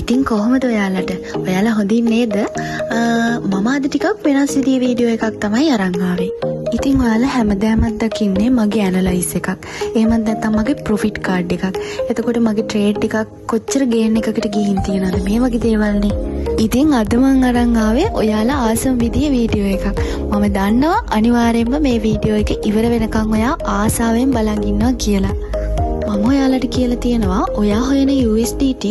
ඉතින් කොහොමද ඔයාලට? ඔයාලා හොඳින් නේද? මම අද ටිකක් වෙනස් විදිහේ වීඩියෝ එකක් තමයි අරන් ආවේ. ඉතින් ඔයාලා හැමදාමත් දකින්නේ මගේ ඇනලයිස් එකක්. එහෙමත් නැත්නම් මගේ ප්‍රොෆිට් කාඩ් එකක්. එතකොට මගේ ට්‍රේඩ් ටිකක් කොච්චර ගේන් එකකට ගිහින් තියනවද මේ වගේ දේවල්නේ. ඉතින් අද මම අරන් ආවේ ඔයාලා ආසම් විදිහේ වීඩියෝ එකක්. මම දන්නවා අනිවාර්යයෙන්ම මේ වීඩියෝ එක ඉවර වෙනකන් ඔයා ආසාවෙන් බලන් ඉන්නවා කියලා. මම ඔයාලට කියලා තියෙනවා ඔයා හොයන USDT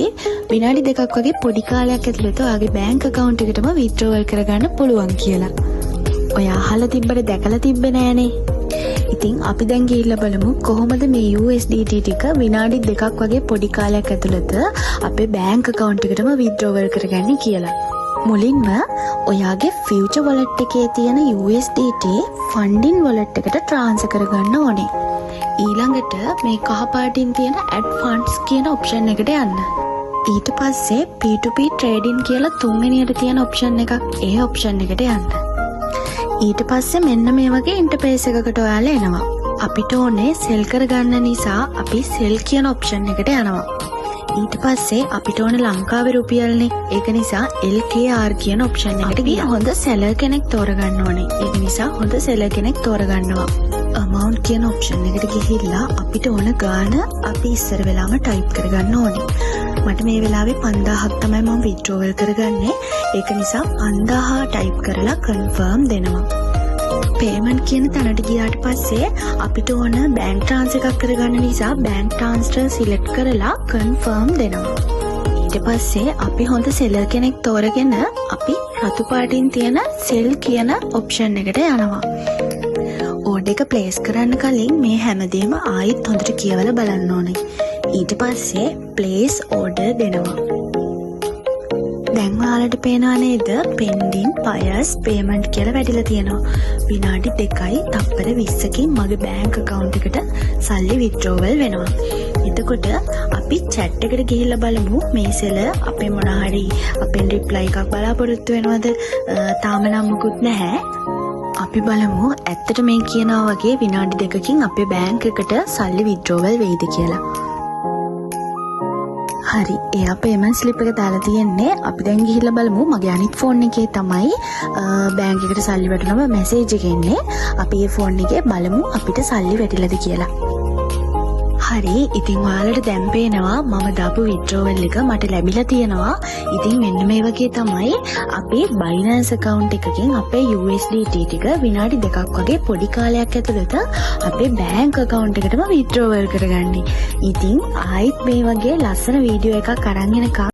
විනාඩි 2ක් වගේ පොඩි කාලයක් ඇතුළත ඔයාගේ බැංක් account එකටම withdrawal කරගන්න පුළුවන් කියලා. ඔයා අහලා තිබ්බට දැකලා තිබ්බේ නෑනේ. ඉතින් අපි දැන් ගිහිල්ලා බලමු කොහොමද මේ USDT ටික විනාඩි 2ක් වගේ පොඩි කාලයක් ඇතුළත අපේ බැංක් account එකටම withdrawal කරගන්නේ කියලා. මුලින්ම ඔයාගේ future wallet එකේ තියෙන USDT funding wallet එකට transfer කරගන්න ඕනේ. ඊළඟට මේ කහ පාටින් තියෙන add funds කියන option එකට යන්න. ඊට පස්සේ P2P trading කියලා තුන්වෙනියට තියෙන option එකක් ඒ option එකට යන්න. ඊට පස්සේ මෙන්න මේ වගේ ඉන්ටර්ෆේස් එකකට ඔයාලා එනවා. අපිට ඕනේ sell කරගන්න නිසා අපි sell කියන option එකට යනවා. ඊට පස්සේ අපිට ඕන ලංකාවේ රුපියල්නේ. ඒක නිසා LKR කියන option එකට ගියා. හොඳ seller කෙනෙක් තෝරගන්න ඕනේ. ඒක නිසා හොඳ seller කෙනෙක් තෝරගන්නවා. amount කියන option එකට ගිහිල්ලා අපිට ඕන ගාන අපි ඉස්සර වෙලාම type කරගන්න ඕනේ. මට මේ වෙලාවේ 5000ක් තමයි මම withdrawal කරගන්නේ. ඒක නිසා 5000 type කරලා confirm දෙනවා. payment කියන තැනට ගියාට පස්සේ අපිට ඕන bank transfer එකක් කරගන්න නිසා bank transfer select කරලා confirm දෙනවා. ඊට පස්සේ අපි හොඳ seller කෙනෙක් තෝරගෙන අපි රතු පාටින් තියෙන sell කියන option එකට යනවා. order එක place කරන්න කලින් මේ හැමදේම ආයෙත් හොඳට කියවලා බලන්න ඕනේ. ඊට පස්සේ place order දෙනවා. දැන් ඔයාලට පේනවා නේද pending buyers payment කියලා වැටිලා තියෙනවා. විනාඩි 2යි තප්පර 20කින් මගේ bank account එකට සල්ලි withdrawal වෙනවා. එතකොට අපි chat එකට ගිහිල්ලා බලමු මේ seller අපේ මොනවා හරි අපෙන් reply එකක් බලාපොරොත්තු වෙනවද? තාම නම් මුකුත් නැහැ. අපි බලමු ඇත්තට මේ කියනවා වගේ විනාඩි 2කින් අපේ බැංක් එකට සල්ලි withdrawal වෙයිද කියලා. හරි, එයා payment slip එක දාලා තියෙන්නේ. අපි දැන් ගිහිල්ලා බලමු මගේ අනිත් ෆෝන් එකේ තමයි බැංක් එකට සල්ලි වැටුනම මැසේජ් එක එන්නේ. අපි මේ ෆෝන් එකේ බලමු අපිට සල්ලි වැටිලාද කියලා. හරි, ඉතින් ඔයාලට දැන් පේනවා මම දාපු withdrawal එක මට ලැබිලා තියෙනවා. ඉතින් මෙන්න මේ වගේ තමයි අපි Binance account එකකින් අපේ USDT ටික විනාඩි 2ක් වගේ පොඩි කාලයක් ඇතුළත අපේ bank account එකටම withdrawal කරගන්නේ. ඉතින් ආයිත් මේ වගේ ලස්සන වීඩියෝ එකක් අරන් එනකම්